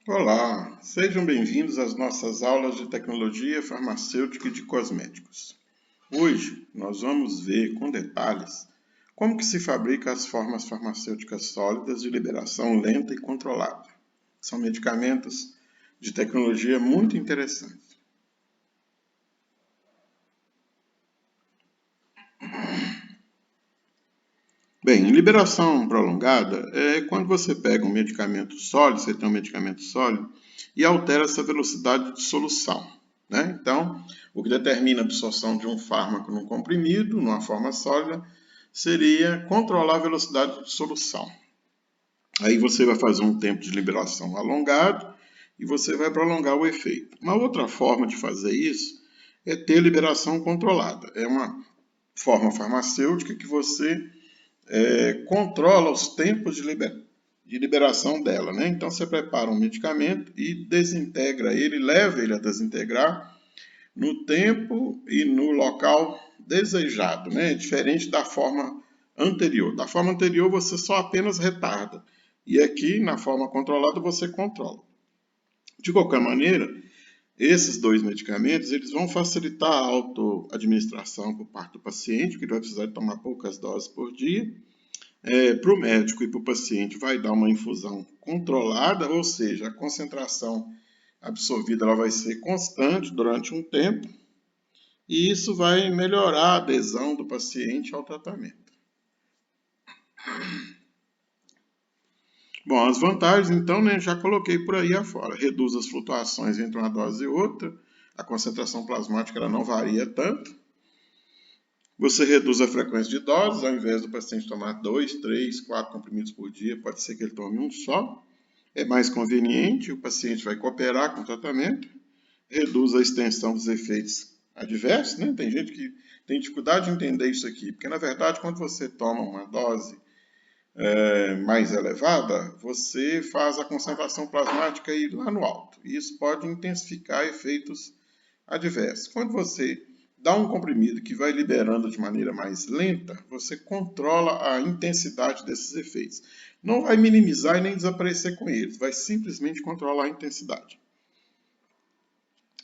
Olá, sejam bem-vindos às nossas aulas de tecnologia farmacêutica e de cosméticos. Hoje nós vamos ver com detalhes como que se fabrica as formas farmacêuticas sólidas de liberação lenta e controlada. São medicamentos de tecnologia muito interessantes. Bem, liberação prolongada é quando você pega um medicamento sólido, você tem um medicamento sólido, e altera essa velocidade de solução, né? Então, o que determina a absorção de um fármaco num comprimido, numa forma sólida, seria controlar a velocidade de solução. Aí você vai fazer um tempo de liberação alongado e você vai prolongar o efeito. Uma outra forma de fazer isso é ter liberação controlada. É uma forma farmacêutica que você controla os tempos de liberação dela, né? Então você prepara um medicamento e desintegra ele, leva ele a desintegrar no tempo e no local desejado, né? Diferente da forma anterior. Da forma anterior você só apenas retarda. E aqui, na forma controlada, você controla. De qualquer maneira, esses dois medicamentos eles vão facilitar a autoadministração por parte do paciente, que ele vai precisar de tomar poucas doses por dia. Para o médico e para o paciente vai dar uma infusão controlada, ou seja, a concentração absorvida ela vai ser constante durante um tempo, e isso vai melhorar a adesão do paciente ao tratamento. Bom, as vantagens, então, né, já coloquei por aí afora. Reduz as flutuações entre uma dose e outra, a concentração plasmática ela não varia tanto. Você reduz a frequência de doses, ao invés do paciente tomar 2, 3, 4 comprimidos por dia, pode ser que ele tome um só. É mais conveniente, o paciente vai cooperar com o tratamento, reduz a extensão dos efeitos adversos, né? Tem gente que tem dificuldade de entender isso aqui, porque na verdade quando você toma uma dose mais elevada, você faz a concentração plasmática ir lá no alto. E isso pode intensificar efeitos adversos. Quando você dá um comprimido que vai liberando de maneira mais lenta, você controla a intensidade desses efeitos. Não vai minimizar e nem desaparecer com eles, vai simplesmente controlar a intensidade.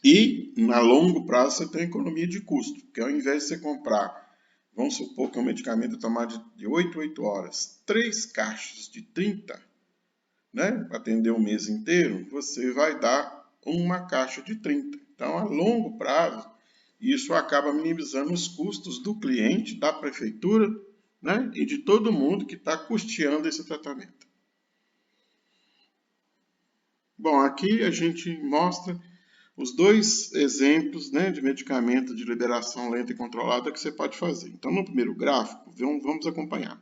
E, a longo prazo, você tem economia de custo, porque ao invés de você comprar, vamos supor que um medicamento é tomado de 8 horas, 3 caixas de 30, né, para atender o mês inteiro, você vai dar uma caixa de 30. Então, a longo prazo, isso acaba minimizando os custos do cliente, da prefeitura, né, e de todo mundo que está custeando esse tratamento. Bom, aqui a gente mostra os dois exemplos, né, de medicamento de liberação lenta e controlada que você pode fazer. Então, no primeiro gráfico, vamos acompanhar.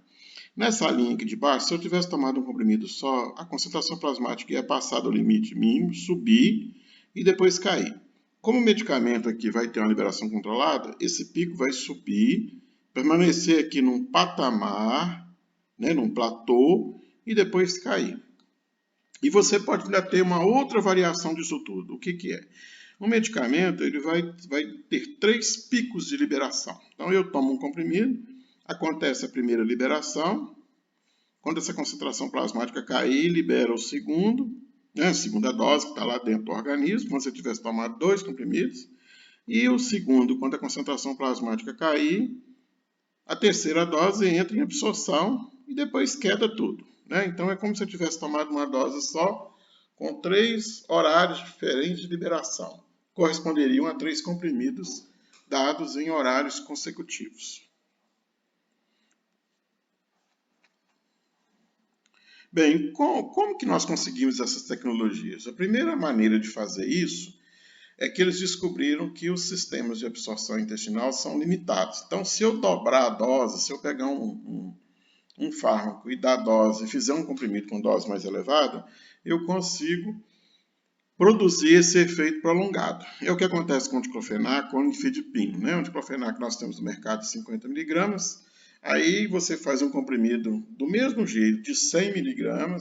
Nessa linha aqui de baixo, se eu tivesse tomado um comprimido só, a concentração plasmática ia passar do limite mínimo, subir e depois cair. Como o medicamento aqui vai ter uma liberação controlada, esse pico vai subir, permanecer aqui num patamar, né, num platô, e depois cair. E você pode ainda ter uma outra variação disso tudo. O que, que é? O medicamento ele vai ter 3 picos de liberação. Então, eu tomo um comprimido, acontece a primeira liberação, quando essa concentração plasmática cair, libera o segundo, né, a segunda dose que está lá dentro do organismo, quando você tivesse tomado 2 comprimidos, e o segundo, quando a concentração plasmática cair, a terceira dose entra em absorção e depois queda tudo. Né? Então é como se eu tivesse tomado uma dose só, com 3 horários diferentes de liberação. Corresponderiam a 3 comprimidos dados em horários consecutivos. Bem, como que nós conseguimos essas tecnologias? A primeira maneira de fazer isso é que eles descobriram que os sistemas de absorção intestinal são limitados. Então, se eu dobrar a dose, se eu pegar um fármaco e dar dose, fizer um comprimido com dose mais elevada, eu consigo produzir esse efeito prolongado. É o que acontece com o diclofenac ou o nifedipino. Né? O diclofenac nós temos no mercado de 50 mg, aí você faz um comprimido do mesmo jeito, de 100 mg,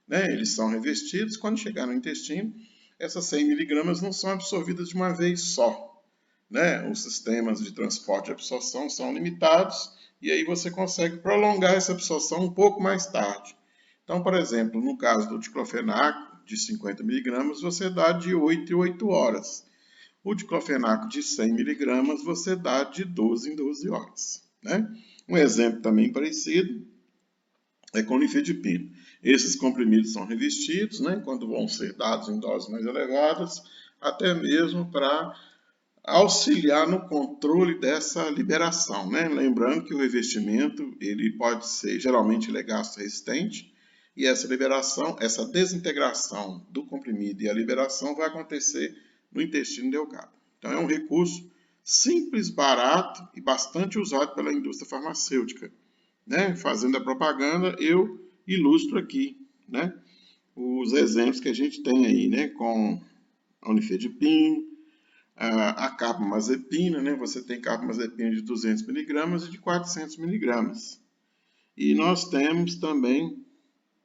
né? Eles são revestidos, quando chegar no intestino, essas 100 mg não são absorvidas de uma vez só. Né? Os sistemas de transporte e absorção são limitados, e aí você consegue prolongar essa absorção um pouco mais tarde. Então, por exemplo, no caso do diclofenac, de 50 mg você dá de 8 em 8 horas. O diclofenaco de 100 mg você dá de 12 em 12 horas. Né? Um exemplo também parecido é com nifedipina. Esses comprimidos são revestidos, né, quando vão ser dados em doses mais elevadas, até mesmo para auxiliar no controle dessa liberação, né? Lembrando que o revestimento ele pode ser, geralmente ele é gasto resistente, e essa liberação, essa desintegração do comprimido e a liberação vai acontecer no intestino delgado. Então é um recurso simples, barato e bastante usado pela indústria farmacêutica. Né? Fazendo a propaganda, eu ilustro aqui, né, os exemplos que a gente tem aí, né, com a nifedipina, a carbamazepina, né, você tem carbamazepina de 200 mg e de 400 mg. E nós temos também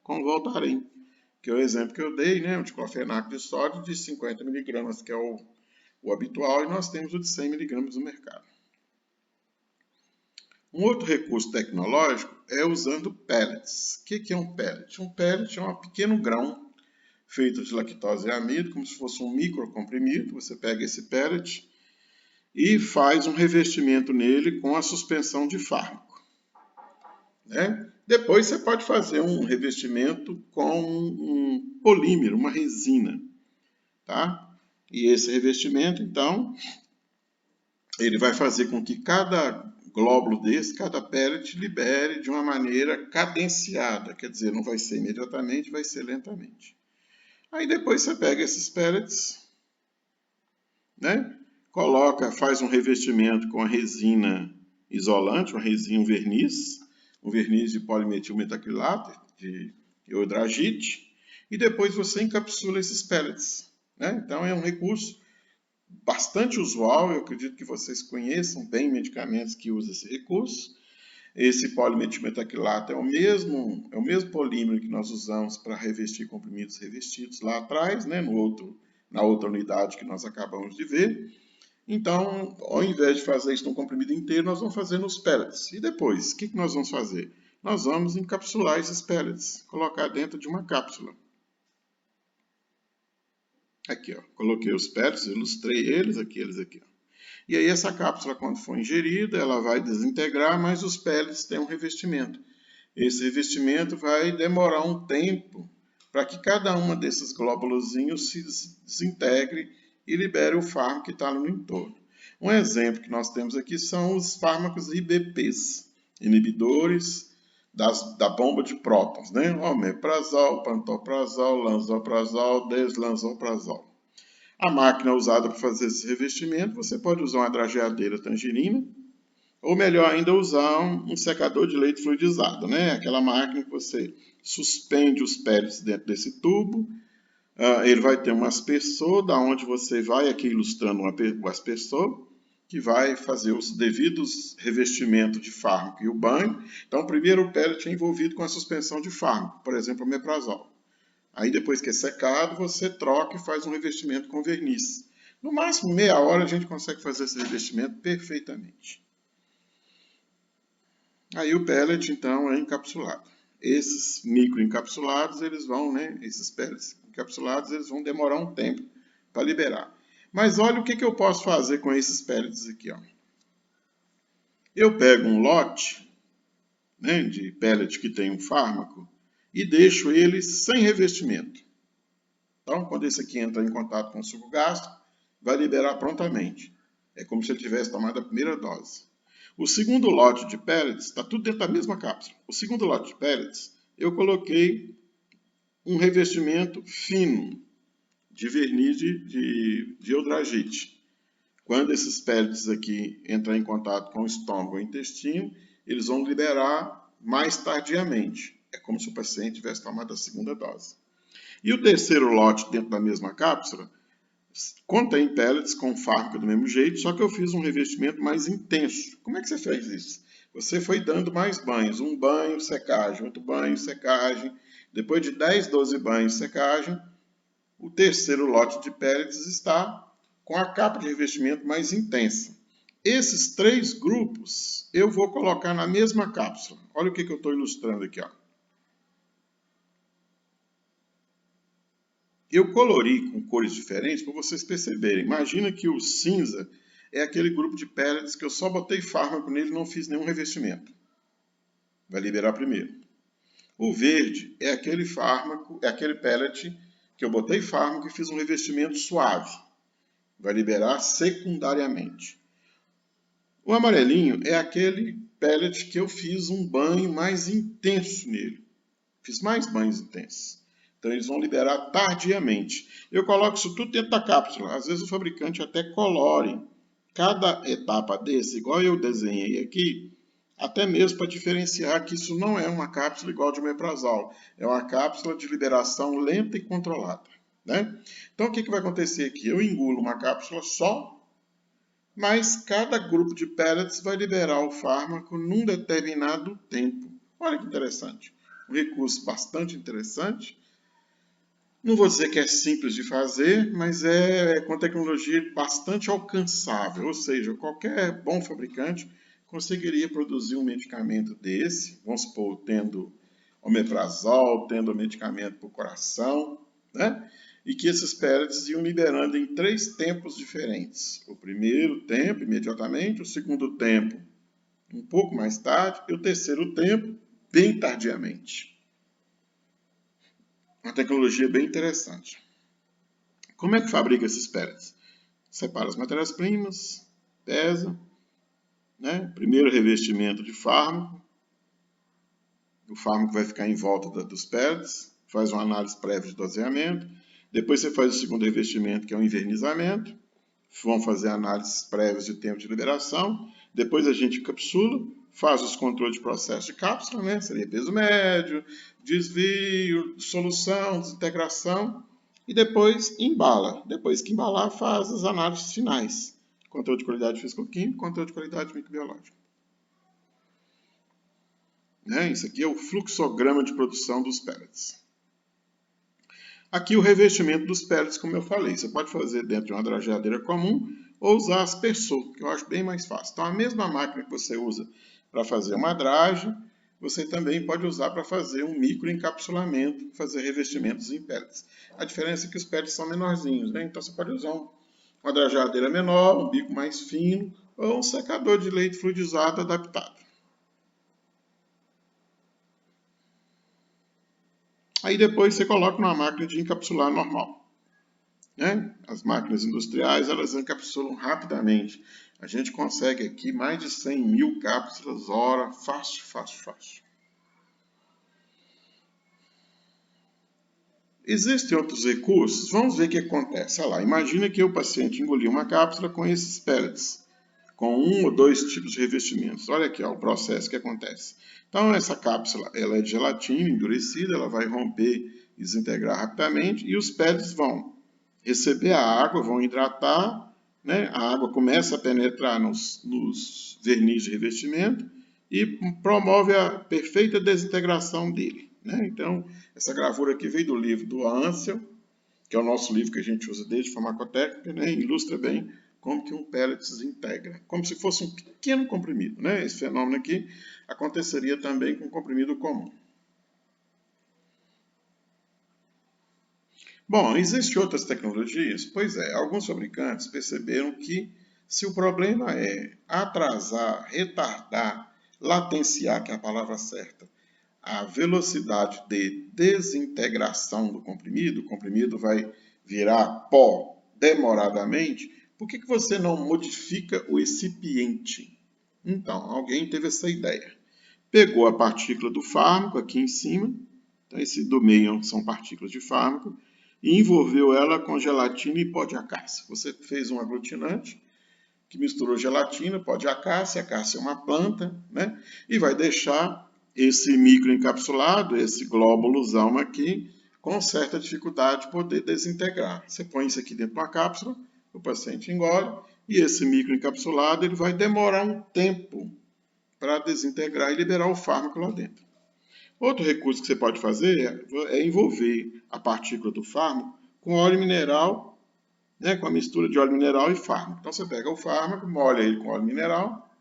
com Voltaren, que é o exemplo que eu dei, né, o diclofenaco de sódio de 50 mg, que é o habitual, e nós temos o de 100 mg no mercado. Um outro recurso tecnológico é usando pellets. O que é um pellet? Um pellet é um pequeno grão feito de lactose e amido, como se fosse um microcomprimido. Você pega esse pellet e faz um revestimento nele com a suspensão de fármaco. Né? Depois você pode fazer um revestimento com um polímero, uma resina. Tá? E esse revestimento, então, ele vai fazer com que cada glóbulo desse, cada pellet, libere de uma maneira cadenciada, quer dizer, não vai ser imediatamente, vai ser lentamente. Aí depois você pega esses pellets, né? Coloca, faz um revestimento com a resina isolante, um verniz de polimetilmetacrilato, de eudragite, e depois você encapsula esses pellets. Né? Então é um recurso bastante usual, eu acredito que vocês conheçam bem medicamentos que usam esse recurso. Esse polimetilmetacrilato é o mesmo polímero que nós usamos para revestir comprimidos revestidos lá atrás, né, na outra unidade que nós acabamos de ver. Então, ao invés de fazer isso no comprimido inteiro, nós vamos fazer nos pellets. E depois, o que nós vamos fazer? Nós vamos encapsular esses pellets, colocar dentro de uma cápsula. Aqui, ó, coloquei os pellets, ilustrei eles aqui. Ó. E aí essa cápsula, quando for ingerida, ela vai desintegrar, mas os pellets têm um revestimento. Esse revestimento vai demorar um tempo para que cada uma desses glóbulozinhos se desintegre e libere o fármaco que está no entorno. Um exemplo que nós temos aqui são os fármacos IBPs, inibidores da bomba de prótons, né? Omeprazol, pantoprazol, lansoprazol, deslanzoprazol. A máquina usada para fazer esse revestimento, você pode usar uma drageadeira tangerina, ou melhor ainda, usar um secador de leite fluidizado, né? Aquela máquina que você suspende os pellets dentro desse tubo, ele vai ter um aspersor, da onde você vai, aqui ilustrando o aspersor, que vai fazer os devidos revestimentos de fármaco e o banho. Então, primeiro o pellet é envolvido com a suspensão de fármaco, por exemplo, o omeprazol. Aí depois que é secado, você troca e faz um revestimento com verniz. No máximo meia hora a gente consegue fazer esse revestimento perfeitamente. Aí o pellet então é encapsulado. Esses microencapsulados, eles vão, né, esses pellets encapsulados, eles vão demorar um tempo para liberar. Mas olha o que eu posso fazer com esses pellets aqui, ó. Eu pego um lote, né, de pellet que tem um fármaco e deixo ele sem revestimento. Então, quando esse aqui entra em contato com o suco gástrico, vai liberar prontamente. É como se ele tivesse tomado a primeira dose. O segundo lote de pellets está tudo dentro da mesma cápsula. O segundo lote de pellets, eu coloquei um revestimento fino de verniz de eudragite. Quando esses pellets aqui entrar em contato com o estômago ou intestino, eles vão liberar mais tardiamente. É como se o paciente tivesse tomado a segunda dose. E o terceiro lote dentro da mesma cápsula contém pellets com fármaco do mesmo jeito, só que eu fiz um revestimento mais intenso. Como é que você fez isso? Você foi dando mais banhos, um banho, secagem, outro banho, secagem. Depois de 10, 12 banhos, secagem, o terceiro lote de pellets está com a capa de revestimento mais intensa. Esses três grupos eu vou colocar na mesma cápsula. Olha o que eu estou ilustrando aqui, ó. Eu colori com cores diferentes para vocês perceberem. Imagina que o cinza é aquele grupo de pellets que eu só botei fármaco nele e não fiz nenhum revestimento. Vai liberar primeiro. O verde é aquele fármaco, é aquele pellet que eu botei fármaco e fiz um revestimento suave. Vai liberar secundariamente. O amarelinho é aquele pellet que eu fiz um banho mais intenso nele. Fiz mais banhos intensos. Então eles vão liberar tardiamente. Eu coloco isso tudo dentro da cápsula. Às vezes o fabricante até colore cada etapa desse, igual eu desenhei aqui, até mesmo para diferenciar que isso não é uma cápsula igual de omeprazol. É uma cápsula de liberação lenta e controlada. Né? Então o que vai acontecer aqui? Eu engulo uma cápsula só, mas cada grupo de pellets vai liberar o fármaco num determinado tempo. Olha que interessante. Um recurso bastante interessante. Não vou dizer que é simples de fazer, mas é com tecnologia bastante alcançável. Ou seja, qualquer bom fabricante conseguiria produzir um medicamento desse, vamos supor, tendo omeprazol, tendo medicamento para o coração, né? E que esses pellets iam liberando em 3 tempos diferentes. O primeiro tempo, imediatamente, o segundo tempo, um pouco mais tarde, e o terceiro tempo, bem tardiamente. Uma tecnologia bem interessante. Como é que fabrica esses pellets? Separa as matérias-primas, pesa, né? Primeiro revestimento de fármaco, o fármaco vai ficar em volta dos pellets, faz uma análise prévia de doseamento, depois você faz o segundo revestimento, que é o envernizamento, vão fazer análises prévias de tempo de liberação, depois a gente encapsula, faz os controles de processo de cápsula, né? Seria peso médio, desvio, solução, desintegração, e depois embala. Depois que embalar, faz as análises finais. Controle de qualidade físico-químico, controle de qualidade microbiológica. Né? Isso aqui é o fluxograma de produção dos pellets. Aqui o revestimento dos pellets, como eu falei, você pode fazer dentro de uma drageadeira comum ou usar aspersor, que eu acho bem mais fácil. Então, a mesma máquina que você usa para fazer uma dragem, você também pode usar para fazer um microencapsulamento, fazer revestimentos em pellets. A diferença é que os pellets são menorzinhos, né? Então você pode usar uma drageadeira menor, um bico mais fino ou um secador de leite fluidizado adaptado. Aí depois você coloca numa máquina de encapsular normal. Né? As máquinas industriais, elas encapsulam rapidamente. A gente consegue aqui mais de 100 mil cápsulas hora, fácil, fácil, fácil. Existem outros recursos? Vamos ver o que acontece. Olha lá, imagina que o paciente engoliu uma cápsula com esses pellets, com 1 ou 2 tipos de revestimentos. Olha aqui ó, o processo que acontece. Então, essa cápsula ela é de gelatina endurecida, ela vai romper e desintegrar rapidamente, e os pellets vão receber a água, vão hidratar, né? A água começa a penetrar nos verniz de revestimento e promove a perfeita desintegração dele. Né? Então, essa gravura aqui veio do livro do Ansel, que é o nosso livro que a gente usa desde farmacotécnica, né? Ilustra bem como que um pellet desintegra, como se fosse um pequeno comprimido. Né? Esse fenômeno aqui aconteceria também com um comprimido comum. Bom, existem outras tecnologias? Pois é, alguns fabricantes perceberam que se o problema é atrasar, retardar, latenciar, que é a palavra certa, a velocidade de desintegração do comprimido, o comprimido vai virar pó demoradamente, por que você não modifica o excipiente? Então, alguém teve essa ideia. Pegou a partícula do fármaco aqui em cima, então esse do meio são partículas de fármaco, e envolveu ela com gelatina e pó de acácia. Você fez um aglutinante que misturou gelatina, pó de acácia, a acácia é uma planta, né? E vai deixar esse microencapsulado, esse glóbulozão aqui, com certa dificuldade de poder desintegrar. Você põe isso aqui dentro de uma cápsula, o paciente engole, e esse microencapsulado ele vai demorar um tempo para desintegrar e liberar o fármaco lá dentro. Outro recurso que você pode fazer é envolver a partícula do fármaco com óleo mineral, né, com a mistura de óleo mineral e fármaco. Então você pega o fármaco, molha ele com óleo mineral,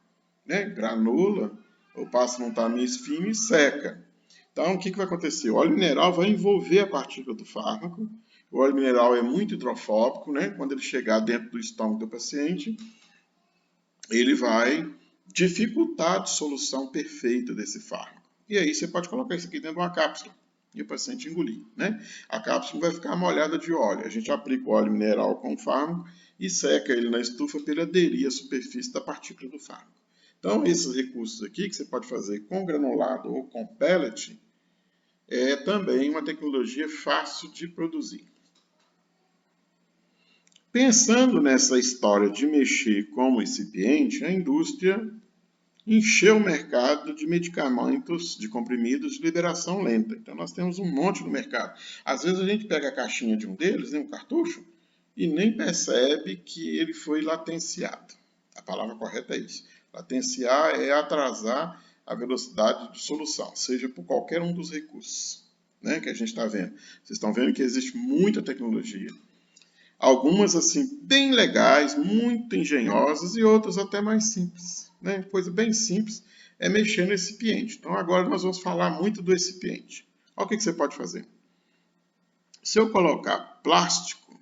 né, granula, ou passa num tamiz fino e seca. Então o que vai acontecer? O óleo mineral vai envolver a partícula do fármaco, O óleo mineral é muito hidrofóbico, né? Quando ele chegar dentro do estômago do paciente, ele vai dificultar a dissolução perfeita desse fármaco. E aí você pode colocar isso aqui dentro de uma cápsula e o paciente engolir, né? A cápsula vai ficar molhada de óleo. A gente aplica o óleo mineral com o fármaco e seca ele na estufa para ele aderir à superfície da partícula do fármaco. Então, esses recursos aqui que você pode fazer com granulado ou com pellet é também uma tecnologia fácil de produzir. Pensando nessa história de mexer como recipiente, a indústria encheu o mercado de medicamentos, de comprimidos de liberação lenta. Então, nós temos um monte no mercado. Às vezes, a gente pega a caixinha de um deles, né, um cartucho, e nem percebe que ele foi latenciado. A palavra correta é isso. Latenciar é atrasar a velocidade de solução, seja por qualquer um dos recursos, né, que a gente está vendo. Vocês estão vendo que existe muita tecnologia. Algumas, assim, bem legais, muito engenhosas, e outras até mais simples, né? Coisa bem simples é mexer no recipiente. Então, agora nós vamos falar muito do recipiente. Olha o que você pode fazer. Se eu colocar plástico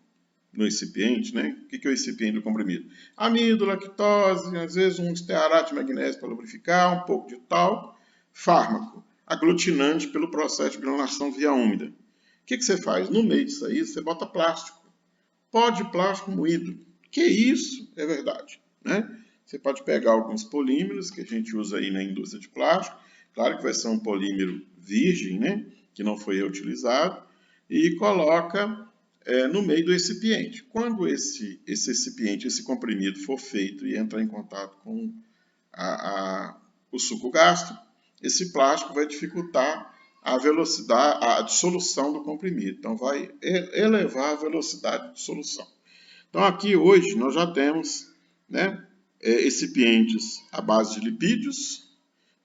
no recipiente, né? O que é o recipiente do comprimido? Amido, lactose, às vezes um estearato de magnésio para lubrificar, um pouco de talco, fármaco, aglutinante pelo processo de granulação via úmida. O que você faz? No meio disso aí, você bota plástico. Pó de plástico moído. Que isso? É verdade, né? Você pode pegar alguns polímeros que a gente usa aí na indústria de plástico. Claro que vai ser um polímero virgem, né? Que não foi reutilizado. E coloca no meio do recipiente. Quando esse recipiente, esse comprimido for feito e entrar em contato com o suco gástrico, esse plástico vai dificultar a velocidade, a dissolução do comprimido. Então, vai elevar a velocidade de dissolução. Então, aqui hoje nós já temos, né, recipientes à base de lipídios,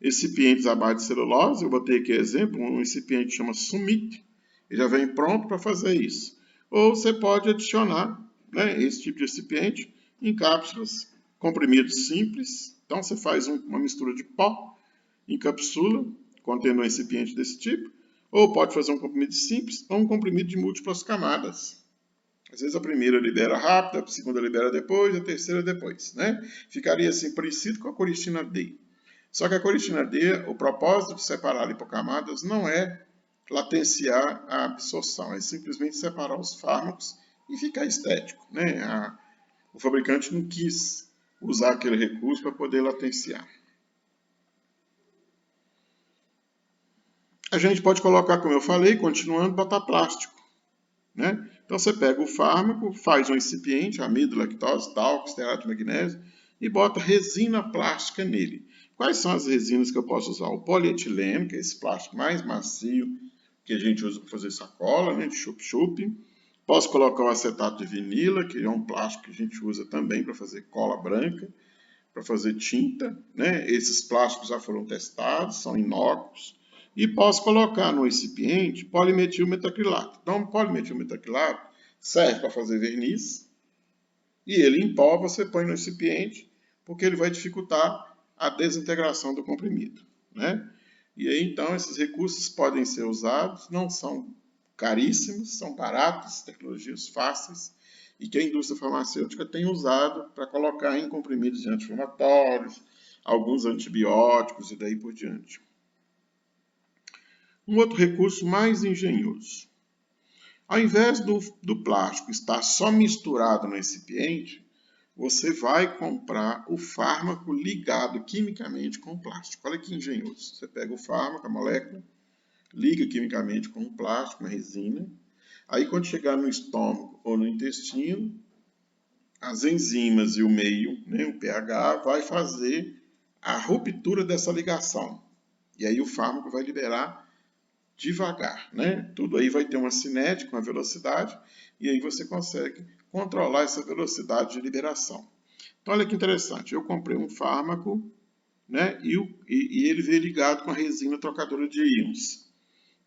recipientes à base de celulose. Eu botei aqui exemplo, um recipiente chama Sumit, ele já vem pronto para fazer isso. Ou você pode adicionar, né, esse tipo de recipiente em cápsulas, comprimidos simples. Então, você faz uma mistura de pó, encapsula, contendo um recipiente desse tipo, ou pode fazer um comprimido simples ou um comprimido de múltiplas camadas. Às vezes a primeira libera rápido, a segunda libera depois, a terceira depois, né? Ficaria assim parecido com a coristina D. Só que a coristina D, o propósito de separar lipocamadas não é latenciar a absorção, é simplesmente separar os fármacos e ficar estético, né? O fabricante não quis usar aquele recurso para poder latenciar. A gente pode colocar, como eu falei, continuando, botar plástico, né? Então você pega o fármaco, faz um recipiente, amido, lactose, talco, estearato de magnésio, e bota resina plástica nele. Quais são as resinas que eu posso usar? O polietileno, que é esse plástico mais macio que a gente usa para fazer sacola, né, de chup-chup. Posso colocar o acetato de vinila, que é um plástico que a gente usa também para fazer cola branca, para fazer tinta, né? Esses plásticos já foram testados, são inócuos. E posso colocar no recipiente polimetilmetacrilato. Então, polimetilmetacrilato serve para fazer verniz e ele em pó você põe no recipiente porque ele vai dificultar a desintegração do comprimido, né? E aí, então, esses recursos podem ser usados, não são caríssimos, são baratos, tecnologias fáceis, e que a indústria farmacêutica tem usado para colocar em comprimidos de anti-inflamatórios, alguns antibióticos e daí por diante. Um outro recurso mais engenhoso. Ao invés do plástico estar só misturado no recipiente, você vai comprar o fármaco ligado quimicamente com o plástico. Olha que engenhoso. Você pega o fármaco, a molécula, liga quimicamente com o plástico, uma resina. Aí, quando chegar no estômago ou no intestino, as enzimas e o meio, né, o pH, vai fazer a ruptura dessa ligação. E aí o fármaco vai liberar devagar, né? Tudo aí vai ter uma cinética, uma velocidade, e aí você consegue controlar essa velocidade de liberação. Então, olha que interessante, eu comprei um fármaco, né, e ele veio ligado com a resina trocadora de íons.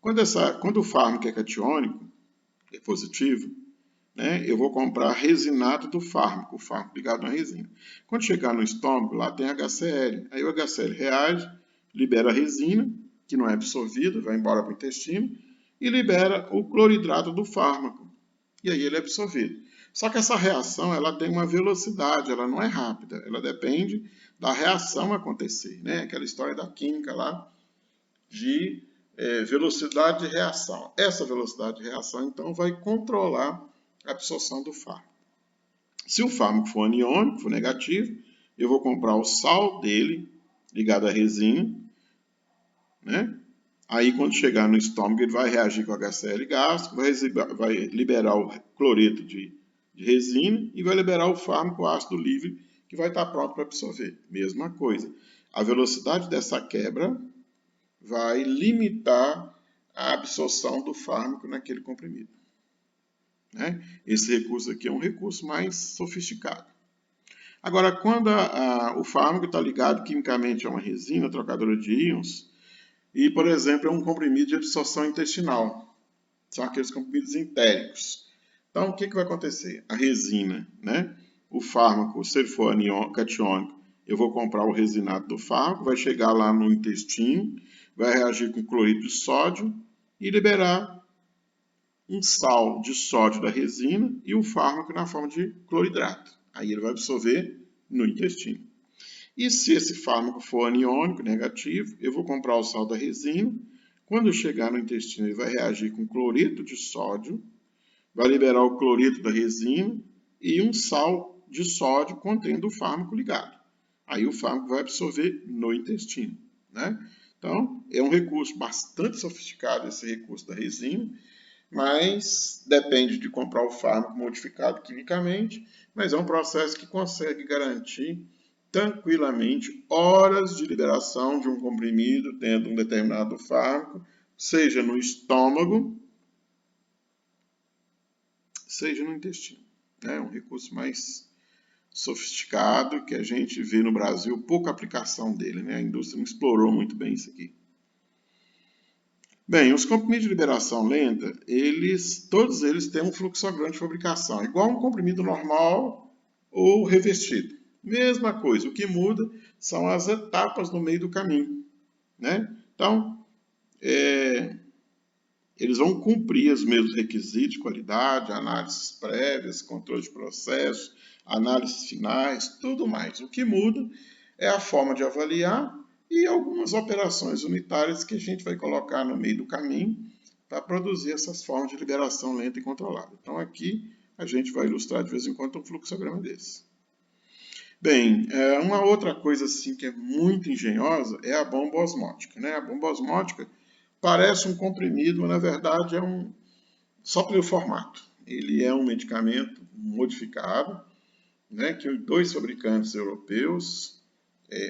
Quando o fármaco é catiônico, é positivo, né, eu vou comprar resinato do fármaco, o fármaco ligado na resina. Quando chegar no estômago, lá tem HCl. Aí o HCl reage, libera a resina, que não é absorvida, vai embora para o intestino, e libera o cloridrato do fármaco. e aí ele é absorvido. Só que essa reação ela tem uma velocidade, ela não é rápida, ela depende da reação acontecer, né? Aquela história da química lá de velocidade de reação. Essa velocidade de reação, então, vai controlar a absorção do fármaco. Se o fármaco for aniônico, for negativo, eu vou comprar o sal dele ligado à resina, né? Aí, quando chegar no estômago, ele vai reagir com o HCl gástrico, vai liberar o cloreto de resina e vai liberar o fármaco ácido livre, que vai estar pronto para absorver. Mesma coisa. A velocidade dessa quebra vai limitar a absorção do fármaco naquele comprimido. Né? Esse recurso aqui é um recurso mais sofisticado. Agora, quando o fármaco está ligado quimicamente a uma resina trocadora de íons, e, por exemplo, é um comprimido de absorção intestinal, são aqueles comprimidos entéricos. Então, o que vai acontecer? A resina, né? O fármaco, se ele for catiônico, eu vou comprar o resinato do fármaco, vai chegar lá no intestino, vai reagir com cloreto de sódio e liberar um sal de sódio da resina e o fármaco na forma de cloridrato. Aí ele vai absorver no intestino. E se esse fármaco for aniônico, negativo, eu vou comprar o sal da resina. Quando chegar no intestino, ele vai reagir com cloreto de sódio, vai liberar o cloreto da resina e um sal de sódio contendo o fármaco ligado. Aí o fármaco vai absorver no intestino, né? Então, é um recurso bastante sofisticado esse recurso da resina, mas depende de comprar o fármaco modificado quimicamente, mas é um processo que consegue garantir tranquilamente horas de liberação de um comprimido tendo um determinado fármaco, seja no estômago, seja no intestino. É um recurso mais sofisticado que a gente vê no Brasil pouca aplicação dele, né? A indústria não explorou muito bem isso aqui. Bem, os comprimidos de liberação lenta, todos eles têm um fluxograma de fabricação, igual a um comprimido normal ou revestido. Mesma coisa, o que muda são as etapas no meio do caminho, né? Então, eles vão cumprir os mesmos requisitos de qualidade, análises prévias, controle de processo, análises finais, tudo mais. O que muda é a forma de avaliar e algumas operações unitárias que a gente vai colocar no meio do caminho para produzir essas formas de liberação lenta e controlada. Então aqui a gente vai ilustrar de vez em quando um fluxograma desse. Bem, uma outra coisa assim que é muito engenhosa é a bomba osmótica, né? A bomba osmótica parece um comprimido, mas na verdade só pelo formato. Ele é um medicamento modificado, né, que dois fabricantes europeus,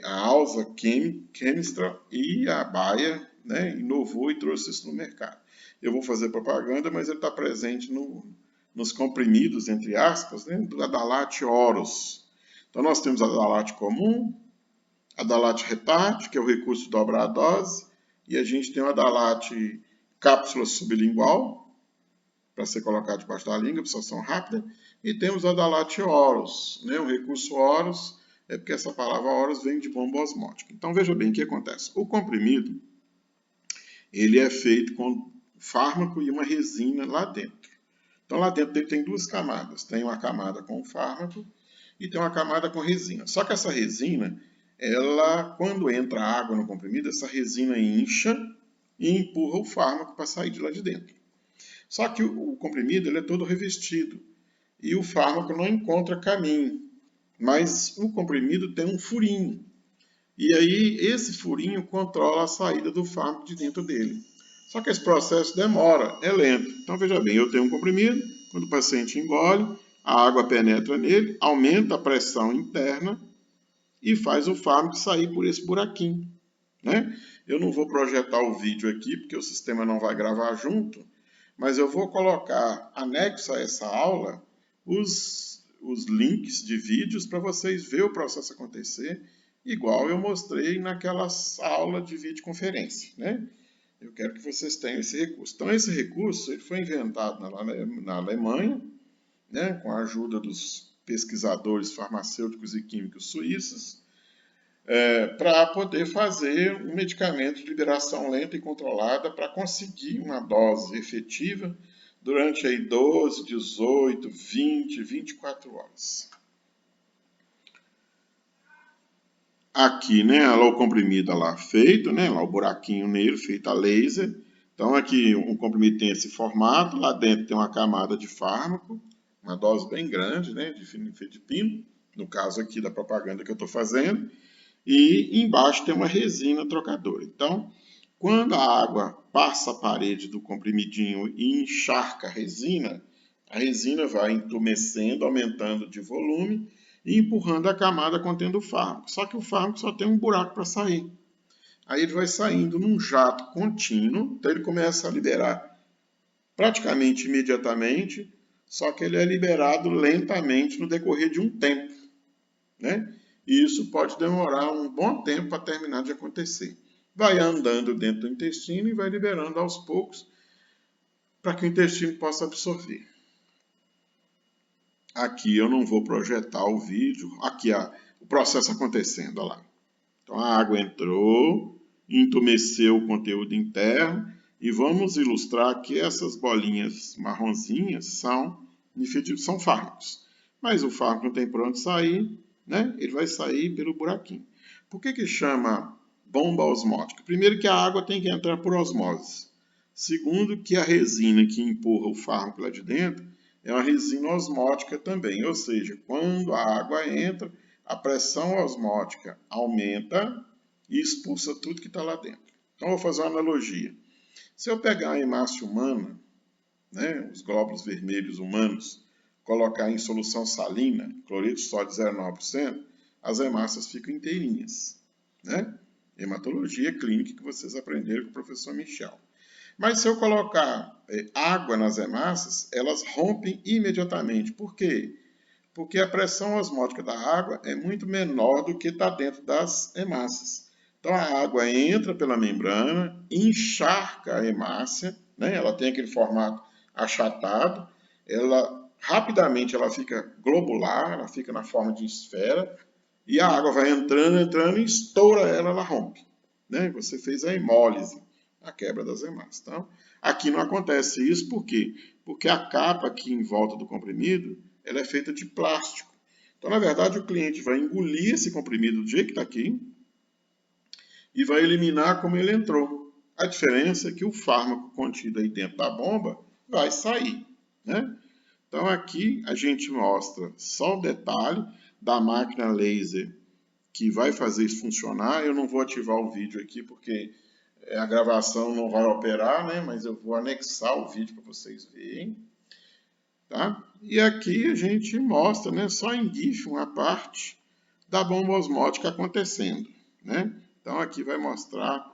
a Alza Chemistra e a Bayer, né, inovou e trouxe isso no mercado. Eu vou fazer propaganda, mas ele está presente nos comprimidos, entre aspas, né, do Adalat Oros. Então nós temos a Adalat comum, a Adalat Retard, que é o recurso de dobrar a dose, e a gente tem o Adalat cápsula sublingual, para ser colocado debaixo da língua, absorção rápida, e temos o Adalat Oros, né? O recurso Oros é porque essa palavra Oros vem de bomba osmótica. Então veja bem o que acontece. O comprimido, ele é feito com fármaco e uma resina lá dentro. Então lá dentro ele tem duas camadas. Tem uma camada com fármaco e tem uma camada com resina. Só que essa resina, ela, quando entra água no comprimido, essa resina incha e empurra o fármaco para sair de lá de dentro. Só que o comprimido ele é todo revestido e o fármaco não encontra caminho, mas o comprimido tem um furinho. E aí esse furinho controla a saída do fármaco de dentro dele. Só que esse processo demora, é lento. Então veja bem, eu tenho um comprimido, quando o paciente engole, a água penetra nele, aumenta a pressão interna e faz o fármaco sair por esse buraquinho, né? Eu não vou projetar o vídeo aqui, porque o sistema não vai gravar junto, mas eu vou colocar anexo a essa aula os links de vídeos para vocês verem o processo acontecer, igual eu mostrei naquela aula de videoconferência, né? Eu quero que vocês tenham esse recurso. Então, esse recurso ele foi inventado na Alemanha, né, com a ajuda dos pesquisadores farmacêuticos e químicos suíços, para poder fazer um medicamento de liberação lenta e controlada para conseguir uma dose efetiva durante aí 12, 18, 20, 24 horas. Aqui, né, lá o comprimido lá feito, né, lá o buraquinho nele, feito a laser. Então aqui um comprimido tem esse formato, lá dentro tem uma camada de fármaco, uma dose bem grande, né, de fenilfenidipino, no caso aqui da propaganda que eu estou fazendo, e embaixo tem uma resina trocadora. Então, quando a água passa a parede do comprimidinho e encharca a resina vai entumecendo, aumentando de volume e empurrando a camada contendo o fármaco. Só que o fármaco só tem um buraco para sair. Aí ele vai saindo num jato contínuo, então ele começa a liberar praticamente imediatamente, só que ele é liberado lentamente no decorrer de um tempo, né? E isso pode demorar um bom tempo para terminar de acontecer. Vai andando dentro do intestino e vai liberando aos poucos para que o intestino possa absorver. Aqui eu não vou projetar o vídeo, aqui o processo acontecendo, olha lá. Então a água entrou, entumeceu o conteúdo interno e vamos ilustrar que essas bolinhas marronzinhas são fármacos. Mas o fármaco não tem por onde sair, né? Ele vai sair pelo buraquinho. Por que chama bomba osmótica? Primeiro que a água tem que entrar por osmose. Segundo que a resina que empurra o fármaco lá de dentro é uma resina osmótica também, ou seja, quando a água entra, a pressão osmótica aumenta e expulsa tudo que está lá dentro. Então, vou fazer uma analogia. Se eu pegar a hemácia humana, né, os glóbulos vermelhos humanos, colocar em solução salina, cloreto de sódio 0,9%, as hemácias ficam inteirinhas. Né? Hematologia clínica que vocês aprenderam com o professor Michel. Mas se eu colocar água nas hemácias, elas rompem imediatamente. Por quê? Porque a pressão osmótica da água é muito menor do que está dentro das hemácias. Então a água entra pela membrana, encharca a hemácia, né? Ela tem aquele formato achatado, rapidamente ela fica globular, ela fica na forma de esfera, e a água vai entrando e estoura ela rompe. Né? Você fez a hemólise, a quebra das hemácias. Então, aqui não acontece isso, por quê? Porque a capa aqui em volta do comprimido, ela é feita de plástico. Então, na verdade, o cliente vai engolir esse comprimido do jeito que está aqui e vai eliminar como ele entrou. A diferença é que o fármaco contido aí dentro da bomba vai sair. Né? Então, aqui a gente mostra só o detalhe da máquina laser que vai fazer isso funcionar. Eu não vou ativar o vídeo aqui porque a gravação não vai operar, né? Mas eu vou anexar o vídeo para vocês verem. Tá? E aqui a gente mostra, né, só em GIF uma parte da bomba osmótica acontecendo. Né? Então aqui vai mostrar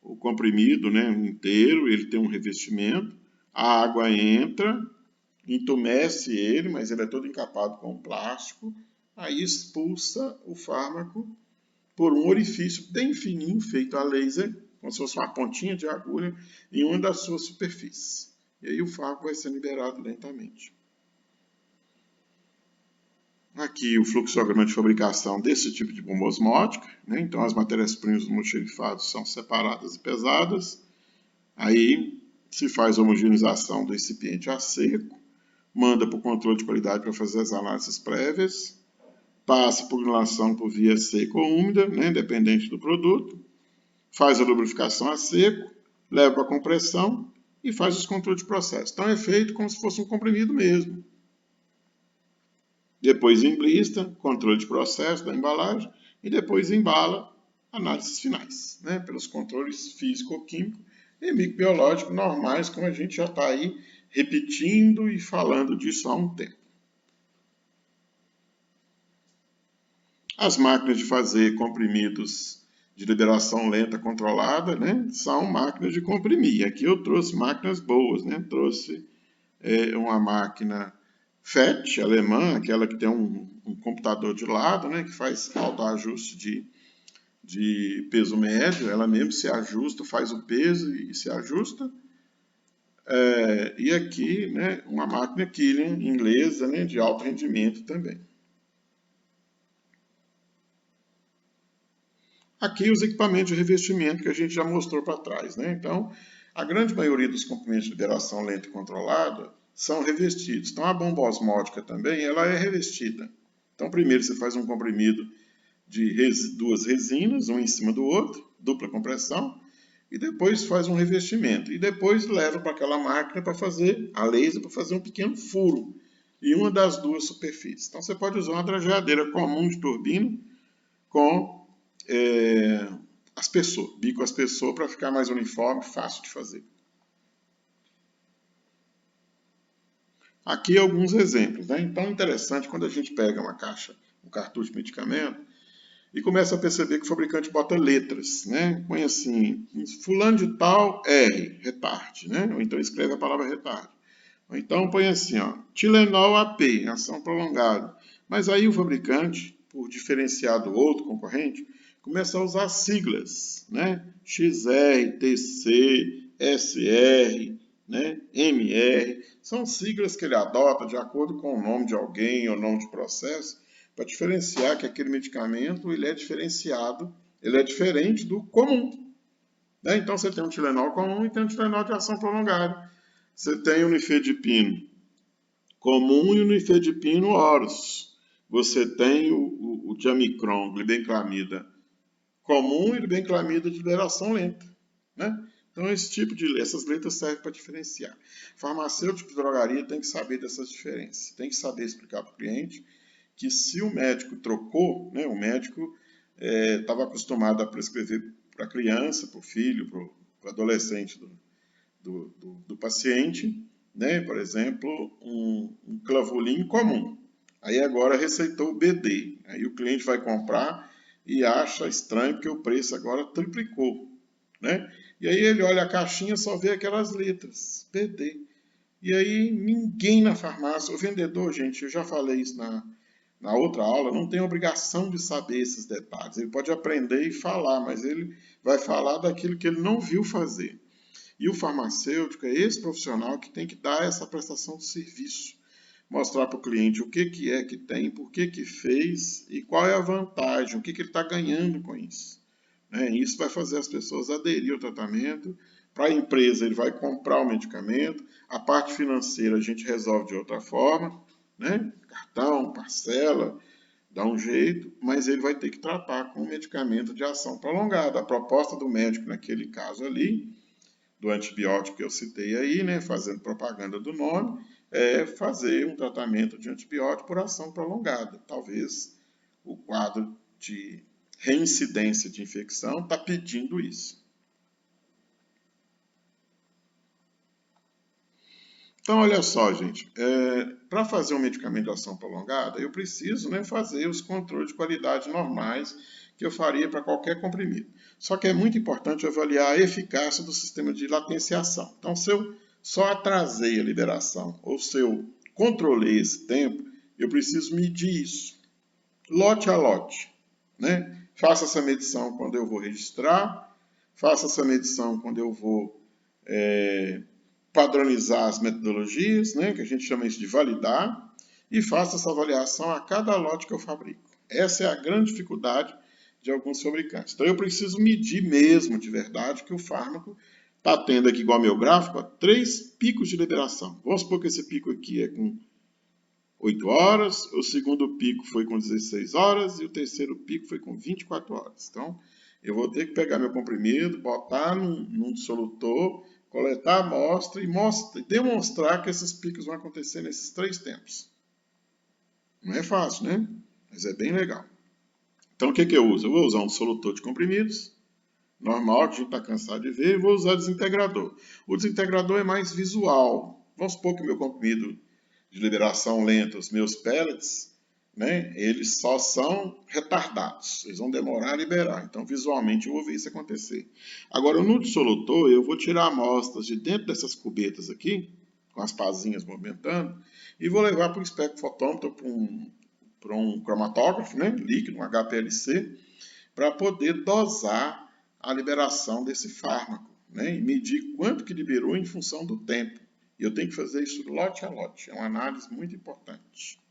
o comprimido, né, inteiro, ele tem um revestimento, a água entra, entumece ele, mas ele é todo encapado com plástico, aí expulsa o fármaco por um orifício bem fininho feito a laser, como se fosse uma pontinha de agulha, em uma das suas superfícies. E aí o fármaco vai ser liberado lentamente. Aqui o fluxograma de fabricação desse tipo de bomba osmótica, né? Então as matérias-primas do almoxarifado são separadas e pesadas. Aí se faz a homogeneização do recipiente a seco, manda para o controle de qualidade para fazer as análises prévias, passa por granulação por via seca ou úmida, né? Dependente do produto, faz a lubrificação a seco, leva para a compressão e faz os controles de processo. Então é feito como se fosse um comprimido mesmo. Depois emblista, controle de processo da embalagem e depois embala, análises finais, né? Pelos controles físico-químico e microbiológico normais, como a gente já está aí repetindo e falando disso há um tempo. As máquinas de fazer comprimidos de liberação lenta controlada, né, são máquinas de comprimir. Aqui eu trouxe máquinas boas, né? Trouxe uma máquina FET alemã, aquela que tem um computador de lado, né, que faz autoajuste de peso médio, ela mesmo se ajusta, faz o peso e se ajusta. E aqui, né, uma máquina Killian inglesa, né, de alto rendimento também. Aqui os equipamentos de revestimento que a gente já mostrou para trás, né? Então, a grande maioria dos comprimidos de liberação lenta e controlada são revestidos. Então, a bomba osmótica também, ela é revestida. Então, primeiro você faz um comprimido de duas resinas, um em cima do outro, dupla compressão, e depois faz um revestimento. E depois leva para aquela máquina para fazer, a laser, para fazer um pequeno furo em uma das duas superfícies. Então, você pode usar uma drageadeira comum de turbina com aspersor, bico aspersor, para ficar mais uniforme, fácil de fazer. Aqui alguns exemplos, né? Então, interessante quando a gente pega uma caixa, um cartucho de medicamento, e começa a perceber que o fabricante bota letras, né? Põe assim, fulano de tal, R, retard, né? Ou então escreve a palavra retard. Ou então põe assim, ó, Tilenol AP, ação prolongada. Mas aí o fabricante, por diferenciar do outro concorrente, começa a usar siglas, né? XR, TC, SR, né? MR. São siglas que ele adota de acordo com o nome de alguém ou nome de processo, para diferenciar que aquele medicamento ele é diferenciado, ele é diferente do comum. Né? Então você tem um Tilenol comum e tem um Tilenol de ação prolongada. Você tem o nifedipino comum e o nifedipino oros. Você tem o diamicron, glibenclamida comum e glibenclamida de liberação lenta. Né? Então, essas letras servem para diferenciar. Farmacêutico de drogaria tem que saber dessas diferenças. Tem que saber explicar para o cliente que se o médico trocou, né, o médico estava acostumado a prescrever para a criança, para o filho, para o adolescente do paciente, né, por exemplo, um clavulin comum. Aí agora receitou o BD. Aí o cliente vai comprar e acha estranho porque o preço agora triplicou. Né? E aí ele olha a caixinha e só vê aquelas letras, BD. E aí ninguém na farmácia, o vendedor, gente, eu já falei isso na outra aula, não tem obrigação de saber esses detalhes. Ele pode aprender e falar, mas ele vai falar daquilo que ele não viu fazer. E o farmacêutico é esse profissional que tem que dar essa prestação de serviço. Mostrar para o cliente o que é que tem, por que fez e qual é a vantagem, o que ele está ganhando com isso. Isso vai fazer as pessoas aderir ao tratamento. Para a empresa, ele vai comprar o medicamento. A parte financeira a gente resolve de outra forma. Né? Cartão, parcela, dá um jeito, mas ele vai ter que tratar com um medicamento de ação prolongada. A proposta do médico naquele caso ali, do antibiótico que eu citei aí, né, fazendo propaganda do nome, é fazer um tratamento de antibiótico por ação prolongada. Talvez o quadro de reincidência de infecção está pedindo isso. Então, olha só, gente, para fazer um medicamento de ação prolongada, eu preciso, né, fazer os controles de qualidade normais que eu faria para qualquer comprimido. Só que é muito importante avaliar a eficácia do sistema de latenciação. Então, se eu só atrasei a liberação ou se eu controlei esse tempo, eu preciso medir isso, lote a lote. Né? Faça essa medição quando eu vou registrar, faça essa medição quando eu vou padronizar as metodologias, né, que a gente chama isso de validar, e faça essa avaliação a cada lote que eu fabrico. Essa é a grande dificuldade de alguns fabricantes. Então eu preciso medir mesmo, de verdade, que o fármaco está tendo aqui, igual ao meu gráfico, 3 picos de liberação. Vamos supor que esse pico aqui é com 8 horas, o segundo pico foi com 16 horas e o terceiro pico foi com 24 horas. Então, eu vou ter que pegar meu comprimido, botar num dissolutor, coletar a amostra e demonstrar que esses picos vão acontecer nesses 3 tempos. Não é fácil, né? Mas é bem legal. Então, o que eu uso? Eu vou usar um dissolutor de comprimidos, normal, que a gente está cansado de ver, e vou usar desintegrador. O desintegrador é mais visual. Vamos supor que o meu comprimido de liberação lenta, os meus pellets, né, eles só são retardados, eles vão demorar a liberar, então visualmente eu vou ver isso acontecer. Agora no dissolutor eu vou tirar amostras de dentro dessas cubetas aqui, com as pazinhas movimentando, e vou levar para o espectrofotômetro, para um cromatógrafo, né, líquido, um HPLC, para poder dosar a liberação desse fármaco, né, e medir quanto que liberou em função do tempo. E eu tenho que fazer isso lote a lote. É uma análise muito importante.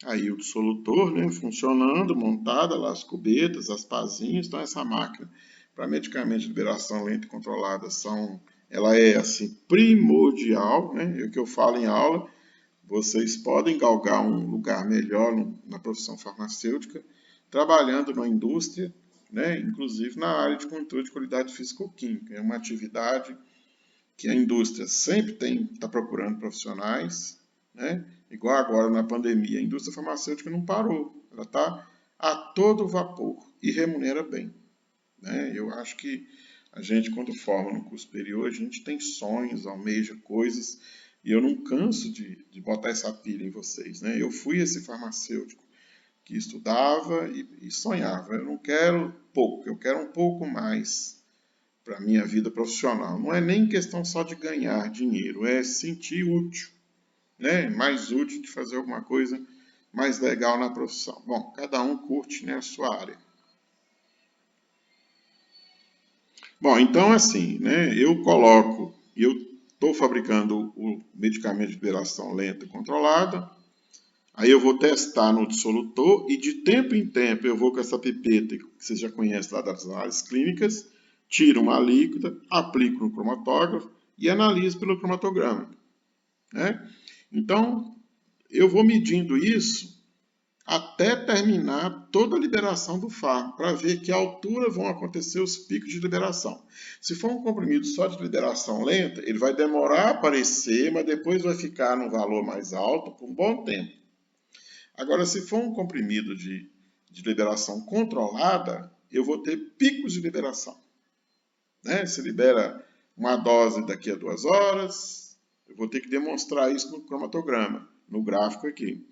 Aí o dissolutor, né, funcionando, montada lá as cubetas, as pazinhas. Então essa máquina para medicamentos de liberação lenta e controlada ela é assim primordial, né? É o que eu falo em aula. Vocês podem galgar um lugar melhor na profissão farmacêutica, trabalhando na indústria, né? Inclusive na área de controle de qualidade físico-química. É uma atividade que a indústria sempre está procurando profissionais, né? Igual agora na pandemia, a indústria farmacêutica não parou, ela está a todo vapor e remunera bem, né? Eu acho que a gente, quando forma no curso superior, a gente tem sonhos, almeja coisas, e eu não canso de botar essa pilha em vocês, né? Eu fui esse farmacêutico que estudava e sonhava. Eu não quero pouco, eu quero um pouco mais para a minha vida profissional. Não é nem questão só de ganhar dinheiro, é sentir útil, né? Mais útil de fazer alguma coisa mais legal na profissão. Bom, cada um curte, né, a sua área. Bom, então assim, né, eu estou fabricando o medicamento de liberação lenta e controlada, aí eu vou testar no dissolutor e de tempo em tempo eu vou com essa pipeta que você já conhece lá das análises clínicas, tiro uma líquida, aplico no cromatógrafo e analiso pelo cromatograma, né? Então, eu vou medindo isso até terminar toda a liberação do fármaco, para ver que altura vão acontecer os picos de liberação. Se for um comprimido só de liberação lenta, ele vai demorar a aparecer, mas depois vai ficar num valor mais alto por um bom tempo. Agora, se for um comprimido de liberação controlada, eu vou ter picos de liberação, né? Se libera uma dose daqui a 2 horas, eu vou ter que demonstrar isso no cromatograma, no gráfico aqui.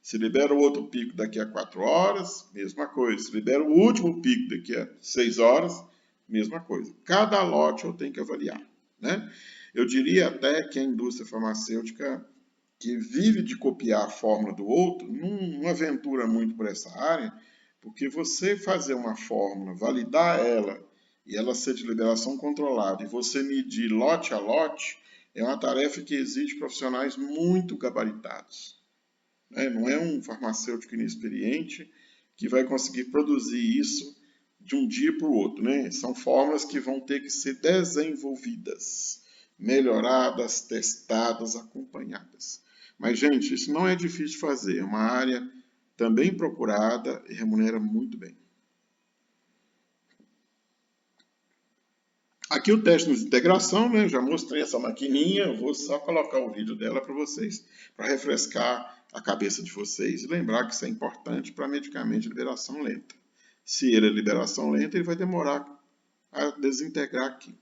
Se libera o outro pico daqui a 4 horas, mesma coisa. Se libera o último pico daqui a 6 horas, mesma coisa. Cada lote eu tenho que avaliar, né? Eu diria até que a indústria farmacêutica, que vive de copiar a fórmula do outro, não aventura muito por essa área, porque você fazer uma fórmula, validar ela e ela ser de liberação controlada e você medir lote a lote, é uma tarefa que exige profissionais muito gabaritados. Não é um farmacêutico inexperiente que vai conseguir produzir isso de um dia para o outro, né? São fórmulas que vão ter que ser desenvolvidas, melhoradas, testadas, acompanhadas. Mas, gente, isso não é difícil de fazer, é uma área também procurada e remunera muito bem. Aqui o teste de integração, né? Já mostrei essa maquininha, vou só colocar o vídeo dela para vocês, para refrescar a cabeça de vocês e lembrar que isso é importante para medicamento de liberação lenta. Se ele é liberação lenta, ele vai demorar a desintegrar aqui,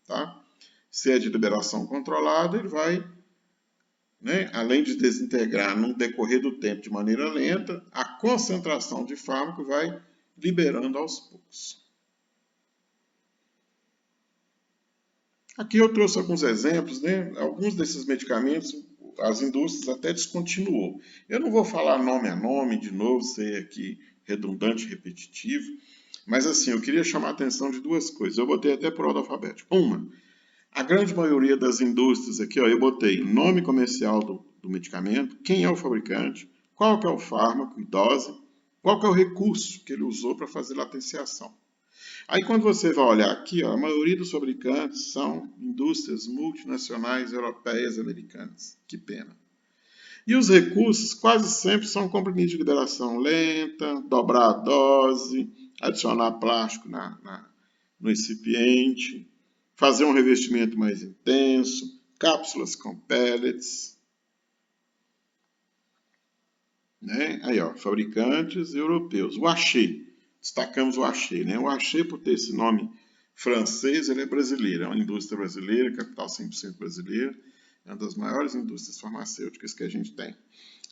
tá? Se é de liberação controlada, ele vai, né, além de desintegrar no decorrer do tempo de maneira lenta, a concentração de fármaco vai liberando aos poucos. Aqui eu trouxe alguns exemplos, né? Alguns desses medicamentos as indústrias até descontinuou. Eu não vou falar nome a nome de novo, ser aqui redundante, repetitivo, mas assim, eu queria chamar a atenção de duas coisas. Eu botei até por ordem alfabética. Uma, a grande maioria das indústrias aqui, ó, eu botei nome comercial do medicamento, quem é o fabricante, qual que é o fármaco e dose, qual que é o recurso que ele usou para fazer latenciação. Aí quando você vai olhar aqui, ó, a maioria dos fabricantes são indústrias multinacionais europeias e americanas. Que pena. E os recursos quase sempre são comprimidos de liberação lenta, dobrar a dose, adicionar plástico no recipiente, fazer um revestimento mais intenso, cápsulas com pellets. Né? Aí, ó, fabricantes europeus. O Axê. Destacamos o Axê, né? O Axê, por ter esse nome francês, ele é brasileiro, é uma indústria brasileira, capital 100% brasileira, é uma das maiores indústrias farmacêuticas que a gente tem.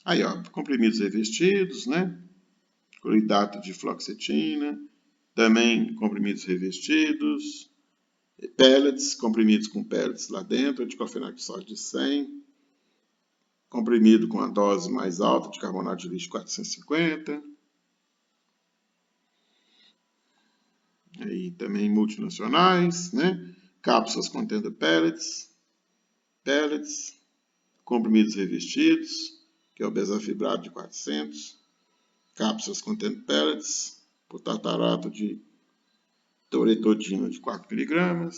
Aí, ó, comprimidos revestidos, né? Cloridato de fluoxetina, também comprimidos revestidos, pellets, comprimidos com pellets lá dentro, diclofenac de sódio de 100, comprimido com a dose mais alta de carbonato de lítio 450, aí também multinacionais, né? Cápsulas contendo pellets, comprimidos revestidos, que é o bezafibrado de 400, cápsulas contendo pellets, por tartarato de toretodina de 4 mg.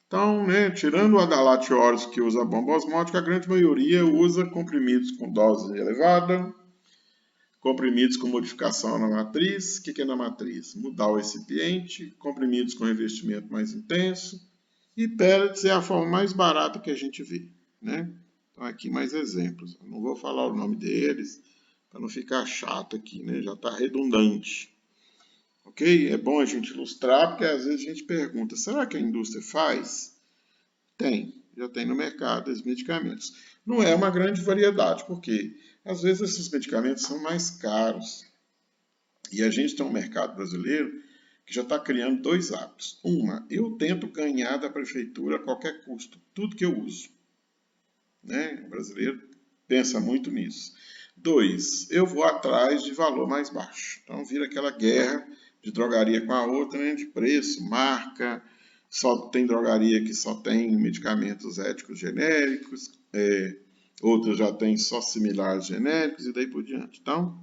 Então, né, tirando o Adalat Oros que usa bomba osmótica, a grande maioria usa comprimidos com dose elevada, comprimidos com modificação na matriz. O que é na matriz? Mudar o recipiente, comprimidos com revestimento mais intenso, e pellets é a forma mais barata que a gente vê, né? Então, aqui mais exemplos. Eu não vou falar o nome deles, para não ficar chato aqui, né? Já está redundante. Ok? É bom a gente ilustrar, porque às vezes a gente pergunta, será que a indústria faz? Tem, já tem no mercado esses medicamentos. Não é uma grande variedade, porque às vezes esses medicamentos são mais caros. E a gente tem um mercado brasileiro que já está criando dois hábitos. Uma, eu tento ganhar da prefeitura a qualquer custo, tudo que eu uso. Né? O brasileiro pensa muito nisso. Dois, eu vou atrás de valor mais baixo. Então vira aquela guerra de drogaria com a outra, né? De preço, marca. Só tem drogaria que só tem medicamentos éticos genéricos, outras já tem só similares genéricos e daí por diante. Então,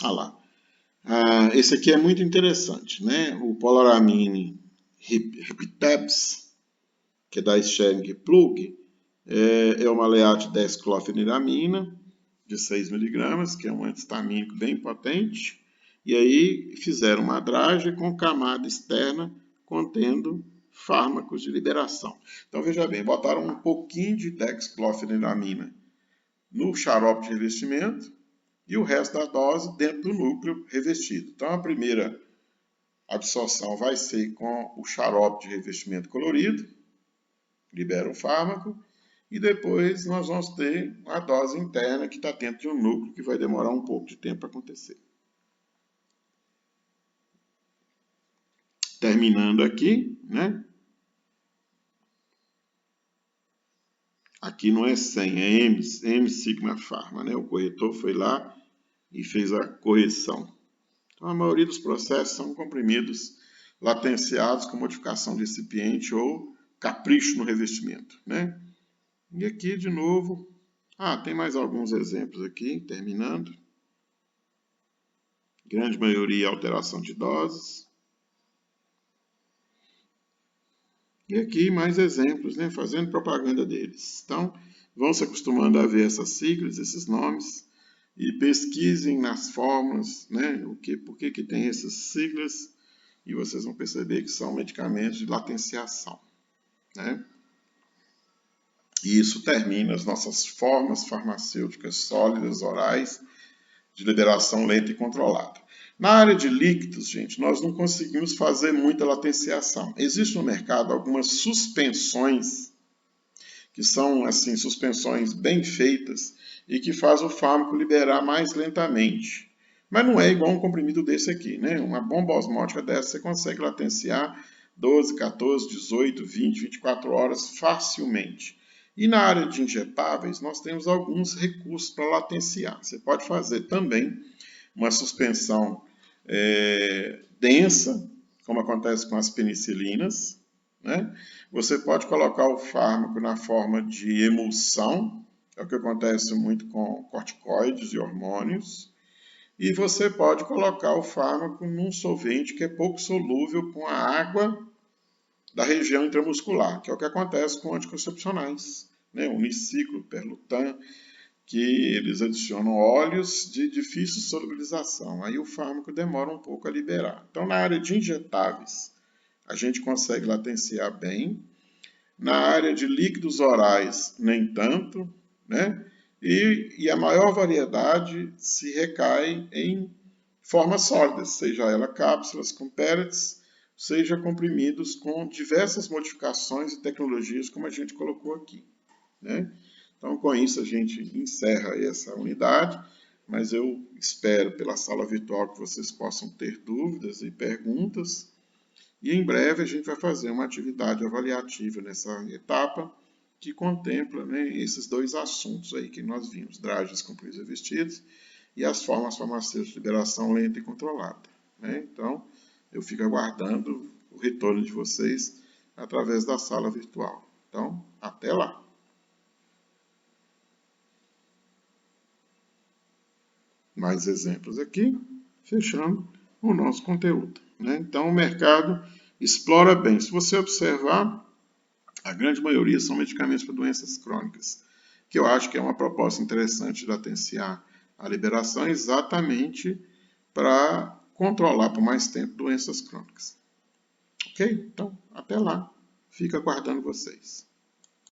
olha lá. Esse aqui é muito interessante, né? O Polaramine Ripitabs, que é da Schering Plug, é uma aleate 10-clofeniramina de 6 mg, que é um antihistamínico bem potente. E aí fizeram uma dragem com camada externa contendo fármacos de liberação. Então veja bem, botaram um pouquinho de dexclofeniramina no xarope de revestimento e o resto da dose dentro do núcleo revestido. Então a primeira absorção vai ser com o xarope de revestimento colorido, libera o fármaco, e depois nós vamos ter a dose interna que está dentro de um núcleo que vai demorar um pouco de tempo para acontecer. Terminando aqui, né? Aqui não é 100, é M Sigma Pharma, né? O corretor foi lá e fez a correção. Então, a maioria dos processos são comprimidos latenciados com modificação de recipiente ou capricho no revestimento, né? E aqui, de novo, tem mais alguns exemplos aqui, terminando. Grande maioria alteração de doses. E aqui mais exemplos, né, fazendo propaganda deles. Então, vão se acostumando a ver essas siglas, esses nomes, e pesquisem nas fórmulas, né, por que tem essas siglas, e vocês vão perceber que são medicamentos de latenciação, né? E isso termina as nossas formas farmacêuticas sólidas, orais, de liberação lenta e controlada. Na área de líquidos, gente, nós não conseguimos fazer muita latenciação. Existe no mercado algumas suspensões, que são assim, suspensões bem feitas e que faz o fármaco liberar mais lentamente. Mas não é igual um comprimido desse aqui, né? Uma bomba osmótica dessa você consegue latenciar 12, 14, 18, 20, 24 horas facilmente. E na área de injetáveis, nós temos alguns recursos para latenciar. Você pode fazer também uma suspensão densa, como acontece com as penicilinas, né? Você pode colocar o fármaco na forma de emulsão, é o que acontece muito com corticoides e hormônios, e você pode colocar o fármaco num solvente que é pouco solúvel com a água da região intramuscular, que é o que acontece com anticoncepcionais, né? Uniciclo, Perlutan, que eles adicionam óleos de difícil solubilização. Aí o fármaco demora um pouco a liberar. Então, na área de injetáveis, a gente consegue latenciar bem. Na área de líquidos orais, nem tanto, né? E a maior variedade se recai em formas sólidas, seja ela cápsulas com pellets, seja comprimidos com diversas modificações e tecnologias, como a gente colocou aqui, né? Então, com isso, a gente encerra essa unidade, mas eu espero pela sala virtual que vocês possam ter dúvidas e perguntas. E em breve a gente vai fazer uma atividade avaliativa nessa etapa, que contempla, né, esses dois assuntos aí que nós vimos, dragens comprimidos e revestidos e as formas farmacêuticas de liberação lenta e controlada, né? Então, eu fico aguardando o retorno de vocês através da sala virtual. Então, até lá! mais exemplos aqui, fechando o nosso conteúdo, né? Então, o mercado explora bem. Se você observar, a grande maioria são medicamentos para doenças crônicas, que eu acho que é uma proposta interessante da TNCA, a liberação exatamente para controlar por mais tempo doenças crônicas. Ok? Então, até lá. Fico aguardando vocês.